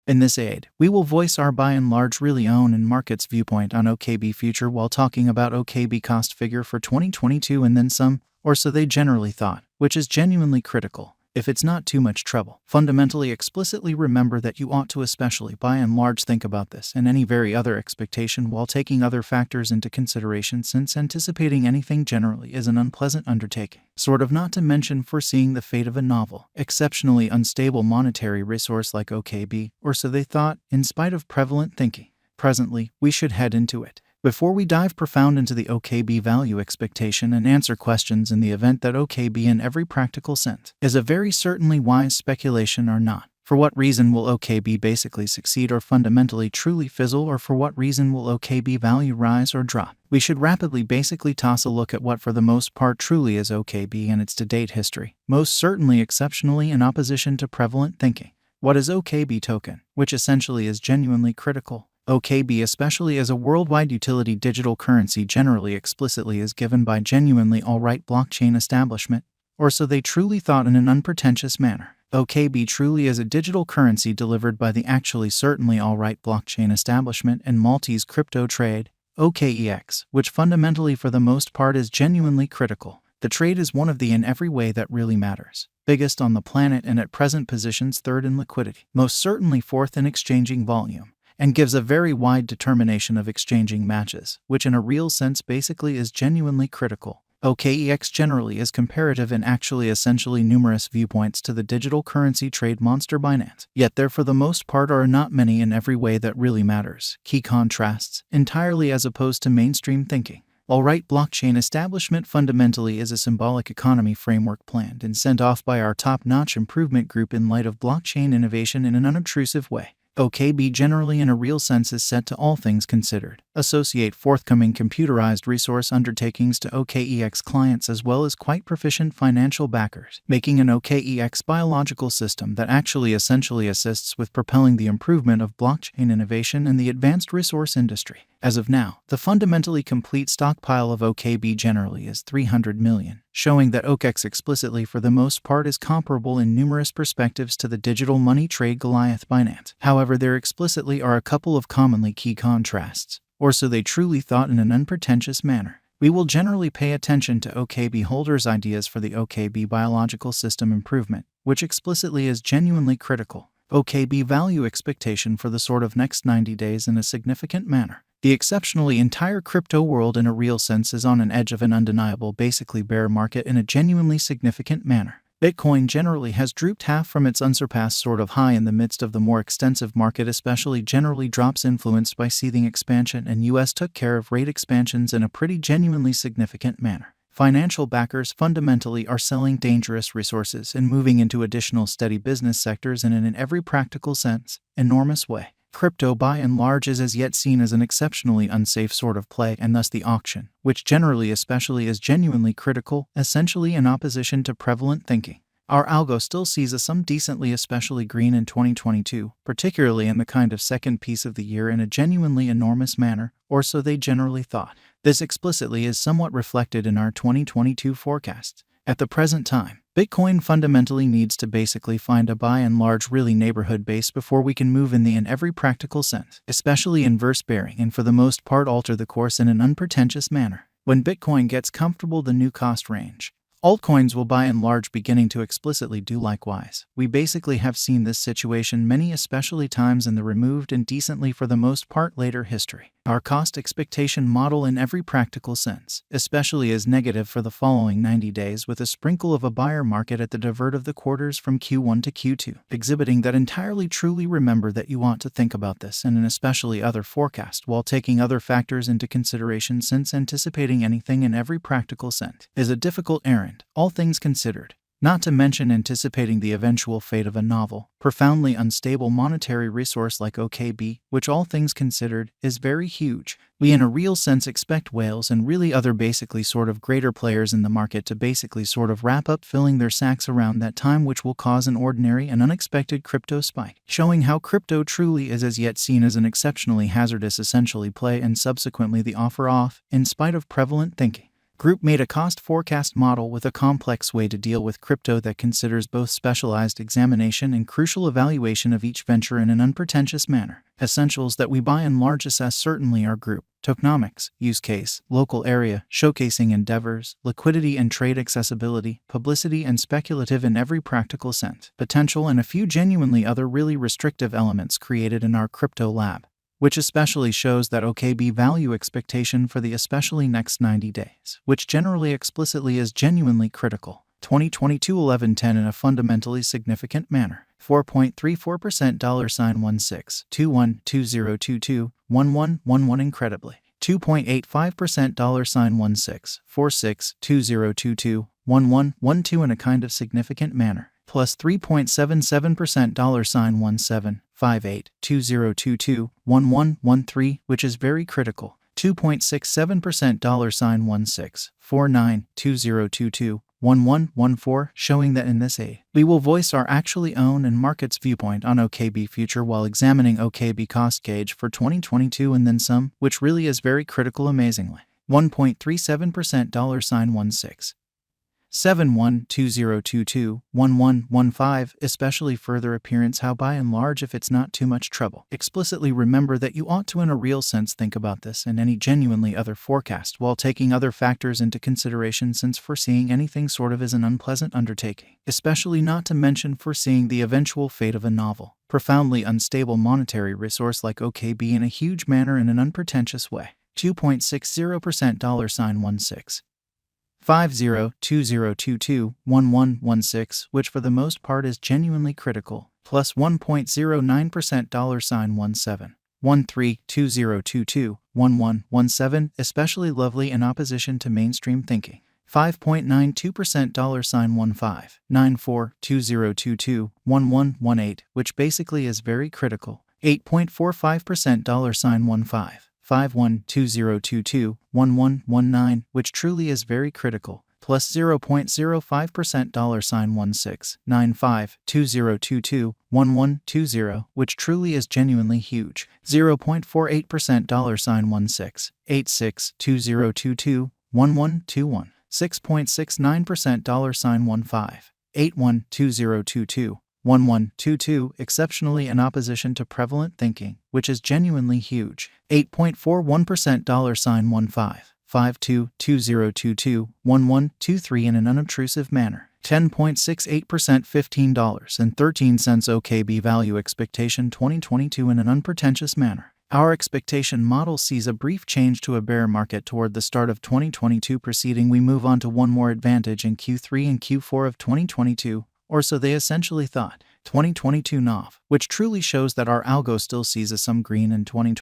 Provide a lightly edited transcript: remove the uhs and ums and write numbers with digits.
In this aid, we will voice our by and large really own and market's viewpoint on OKB future while talking about OKB cost figure for 2022 and then some, or so they generally thought, which is genuinely critical. If it's not too much trouble, fundamentally explicitly remember that you ought to especially by and large think about this and any very other expectation while taking other factors into consideration, since anticipating anything generally is an unpleasant undertaking, sort of, not to mention foreseeing the fate of a novel, exceptionally unstable monetary resource like OKB, or so they thought, in spite of prevalent thinking. Presently, we should head into it. Before we dive profound into the OKB value expectation and answer questions in the event that OKB in every practical sense is a very certainly wise speculation or not. For what reason will OKB basically succeed or fundamentally truly fizzle, or for what reason will OKB value rise or drop? We should rapidly basically toss a look at what for the most part truly is OKB and its to-date history, most certainly exceptionally in opposition to prevalent thinking. What is OKB token, which essentially is genuinely critical? OKB, especially as a worldwide utility digital currency, generally explicitly is given by genuinely all-right blockchain establishment, or so they truly thought in an unpretentious manner. OKB truly is a digital currency delivered by the actually certainly all-right blockchain establishment and Maltese crypto trade, okex, which fundamentally for the most part is genuinely critical. The trade is one of the in every way that really matters, biggest on the planet, and at present positions third in liquidity, most certainly fourth in exchanging volume, and gives a very wide determination of exchanging matches, which in a real sense basically is genuinely critical. OKEX generally is comparative and actually essentially numerous viewpoints to the digital currency trade monster Binance, yet there for the most part are not many in every way that really matters. Key contrasts, entirely as opposed to mainstream thinking. All-right blockchain establishment fundamentally is a symbolic economy framework planned and sent off by our top-notch improvement group in light of blockchain innovation in an unobtrusive way. OKB generally in a real sense is set to, all things considered, associate forthcoming computerized resource undertakings to OKEX clients as well as quite proficient financial backers, making an OKEX biological system that actually essentially assists with propelling the improvement of blockchain innovation in the advanced resource industry. As of now, the fundamentally complete stockpile of OKB generally is 300 million, showing that okex explicitly for the most part is comparable in numerous perspectives to the digital money trade Goliath Binance. However, there explicitly are a couple of commonly key contrasts, or so they truly thought in an unpretentious manner. We will generally pay attention to OKB holders' ideas for the OKB biological system improvement, which explicitly is genuinely critical. OKB value expectation for the sort of next 90 days in a significant manner. The exceptionally entire crypto world in a real sense is on an edge of an undeniable basically bear market in a genuinely significant manner. Bitcoin generally has drooped half from its unsurpassed sort of high in the midst of the more extensive market, especially generally drops influenced by seething expansion, and US took care of rate expansions in a pretty genuinely significant manner. Financial backers fundamentally are selling dangerous resources and moving into additional steady business sectors in an every practical sense, enormous way. Crypto by and large is as yet seen as an exceptionally unsafe sort of play, and thus the auction, which generally especially is genuinely critical, essentially in opposition to prevalent thinking. Our algo still sees a some decently especially green in 2022, particularly in the kind of second piece of the year in a genuinely enormous manner, or so they generally thought. This explicitly is somewhat reflected in our 2022 forecasts. At the present time, Bitcoin fundamentally needs to basically find a by and large really neighborhood base before we can move in every practical sense, especially inverse bearing, and for the most part alter the course in an unpretentious manner. When Bitcoin gets comfortable the new cost range, altcoins will by and large beginning to explicitly do likewise. We basically have seen this situation many especially times in the removed and decently for the most part later history. Our cost expectation model in every practical sense, especially is negative for the following 90 days with a sprinkle of a buyer market at the divert of the quarters from Q1 to Q2, exhibiting that entirely truly remember that you want to think about this and an especially other forecast while taking other factors into consideration, since anticipating anything in every practical sense is a difficult errand, all things considered. Not to mention anticipating the eventual fate of a novel, profoundly unstable monetary resource like OKB, which all things considered, is very huge. We in a real sense expect whales and really other basically sort of greater players in the market to basically sort of wrap up filling their sacks around that time, which will cause an ordinary and unexpected crypto spike, showing how crypto truly is as yet seen as an exceptionally hazardous essentially play and subsequently the offer off, in spite of prevalent thinking. Group made a cost forecast model with a complex way to deal with crypto that considers both specialized examination and crucial evaluation of each venture in an unpretentious manner. Essentials that we by and large assess certainly are group, tokenomics, use case, local area, showcasing endeavors, liquidity and trade accessibility, publicity and speculative in every practical sense, potential, and a few genuinely other really restrictive elements created in our crypto lab, which especially shows that OKB value expectation for the especially next 90 days, which generally explicitly is genuinely critical. 2022 1110 in a fundamentally significant manner. 4.34% $16 212022 1111 incredibly. 2.85% $16 462022 1112 in a kind of significant manner. Plus 3.77% $17 58 2022 1113, which is very critical. 2.67% $16 49 2022 1114, showing that in this we will voice our actually own and market's viewpoint on OKB future while examining OKB cost gauge for 2022 and then some, which really is very critical amazingly. 1.37% $16 71 2022 1115, especially further appearance how by and large if it's not too much trouble. Explicitly remember that you ought to in a real sense think about this and any genuinely other forecast while taking other factors into consideration, since foreseeing anything sort of is an unpleasant undertaking, especially not to mention foreseeing the eventual fate of a novel, profoundly unstable monetary resource like OKB in a huge manner in an unpretentious way. 2.60% $16 50 2022 1116, which for the most part is genuinely critical, plus 1.09% $17 13 2022 1117, especially lovely in opposition to mainstream thinking. 5.92% $15 94 2022 1118, which basically is very critical. 8.45% $15 51 2022 1119, which truly is very critical, plus 0.05% $16 95 2022 1120, which truly is genuinely huge. 0.48% $16 86 2022 1121. 6.69% $15 81 2022 1122, exceptionally in opposition to prevalent thinking, which is genuinely huge. 8.41% $15 52 2022 1123 in an unobtrusive manner. 10.68% $15.13 OKB value expectation 2022 in an unpretentious manner. Our expectation model sees a brief change to a bear market toward the start of 2022 preceding we move on to one more advantage in Q3 and Q4 of 2022. Or so they essentially thought. 2022 NOV, which truly shows that our algo still sees a some green in 2022.